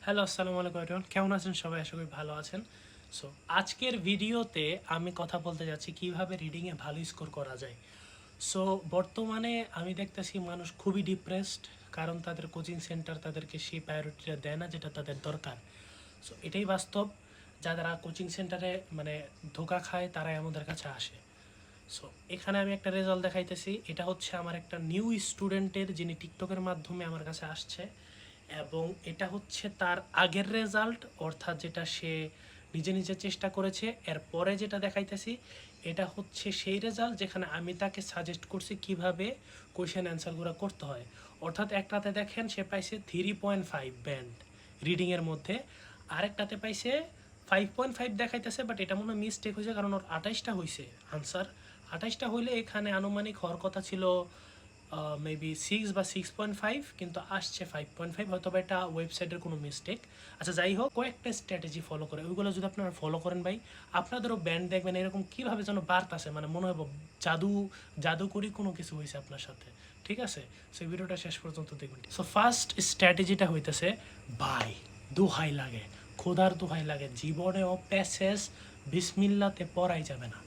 Hello, আসসালামু আলাইকুম everyone. কেমন আছেন সবাই? আশা করি ভালো আছেন। সো আজকের ভিডিওতে আমি কথা বলতে যাচ্ছি কিভাবে রিডিংয়ে ভালো স্কোর করা যায়। সো বর্তমানে আমি দেখতেছি মানুষ খুবই ডিপ্রেসড, কারণ তাদের কোচিং সেন্টার তাদেরকে সেই প্রায়োরিটিটা দেয় না যেটা তাদের দরকার। সো এটাই বাস্তব। যারা কোচিং সেন্টারে ধোকা খায় তারাই আমাদের কাছে আসে। সো এখানে আমি একটা রেজাল্ট দেখাইতেছি। এটা হচ্ছে আমার একটা নিউ স্টুডেন্টের, যিনি টিকটকের মাধ্যমে আমার কাছে আসছে, এবং এটা হচ্ছে তার আগের রেজাল্ট, অর্থাৎ যেটা সে নিজে নিজে চেষ্টা করেছে। এরপরে যেটা দেখাইতেছি এটা হচ্ছে সেই রেজাল্ট যেখানে আমি তাকে সাজেস্ট করছি কিভাবে কোয়েশ্চেন অ্যান্সারগুলো করতে হয়। অর্থাৎ একটাতে দেখেন সে পাইছে 3.5 ব্যান্ড রিডিংয়ের মধ্যে, আরেকটাতে পাইছে 5.5 দেখাইতেছে, বাট এটা মনে হয় মিস্টেক হয়েছে, কারণ ওর 28টা হয়েছে আনসার। 28টা হইলে এখানে আনুমানিক হওয়ার কথা ছিল মেবি 6 বা 6.5, কিন্তু আসছে 5.5। হয়তো বা এটা ওয়েবসাইটের কোনো মিস্টেক। আচ্ছা, যাই হোক, কয়েকটা স্ট্র্যাটেজি ফলো করে ওইগুলো যদি আপনারা ফলো করেন ভাই, আপনাদেরও ব্যান্ড দেখবেন এরকম কীভাবে যেন বাড়তাছে, মনে হয় জাদুকরি কোনো কিছু হয়েছে আপনার সাথে। ঠিক আছে, সো ভিডিওটা শেষ পর্যন্ত দেখবেন। সো ফার্স্ট স্ট্র্যাটেজিটা হইতেছে, ভাই দোহাই লাগে, খোদার দোহাই লাগে, জীবনেও প্যাসেজ বিসমিল্লাতে পড়াই যাবে না।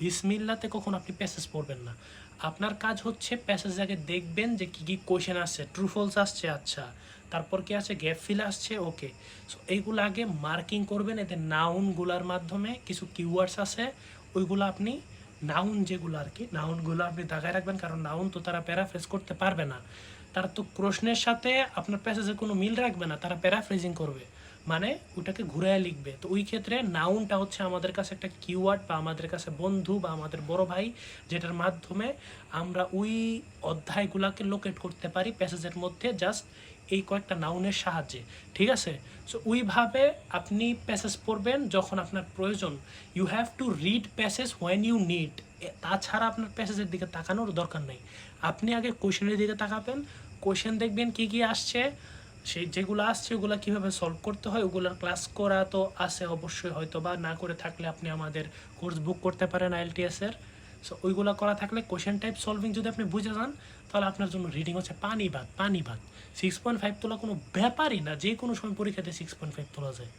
বিসমিল্লাতে কখন আপনি প্যাসেজ পড়বেন না। আপনার কাজ হচ্ছে প্যাসেজ আগে দেখবেন যে কী কী কোয়েশ্চেন আসছে, ট্রু ফলস আসছে, আচ্ছা, তারপর কি আছে, গ্যাপ ফিল আসছে, ওকে। সো এইগুলো আগে মার্কিং করবেন। এতে নাউনগুলার মাধ্যমে কিছু কিওয়ার্ডস আছে, ওইগুলো আপনি নাউন যেগুলো আর কি, নাউনগুলো আপনি দাগায় রাখবেন, কারণ নাউন তো তারা প্যারাফ্রেজ করতে পারবে না। তারা তো প্রশ্নের সাথে আপনার প্যাসেজের কোনো মিল রাখবে না, তারা প্যারাফ্রেজিং করবে, মানে ওটাকে ঘুরায় লিখবে। তো ওই ক্ষেত্রে নাউনটা হচ্ছে আমাদের কাছে একটা কিওয়ার্ড, বা আমাদের কাছে বন্ধু বা আমাদের বড় ভাই, যেটার মাধ্যমে আমরা ওই অধ্যায়গুলোকে লোকেট করতে পারি প্যাসেজের মধ্যে, জাস্ট এই কয়েকটা নাউনের সাহায্যে। ঠিক আছে, সো ওইভাবে আপনি প্যাসেজ পড়বেন যখন আপনার প্রয়োজন। You have to read passage when you need. তাছাড়া আপনার প্যাসেজের দিকে তাকানোর দরকার নেই। আপনি আগে কোয়েশনের দিকে তাকাবেন, কোয়েশন দেখবেন কী কী আসছে, সেই যেগুলো আসছে ওগুলো কীভাবে সলভ করতে হয়, ওগুলোর ক্লাস করা তো আছে অবশ্যই, হয়তো বা না করে থাকলে আপনি আমাদের কোর্স বুক করতে পারেন আইএলটিএসের। সো ওইগুলো করা থাকলে কোয়েশ্চেন টাইপ সলভিং যদি আপনি বুঝে যান, তাহলে আপনার জন্য রিডিং হচ্ছে পানি ভাত। 6.5 তোলা কোনো ব্যাপারই না, যে কোনো সময় পরীক্ষাতে 6.5 তোলা যায়।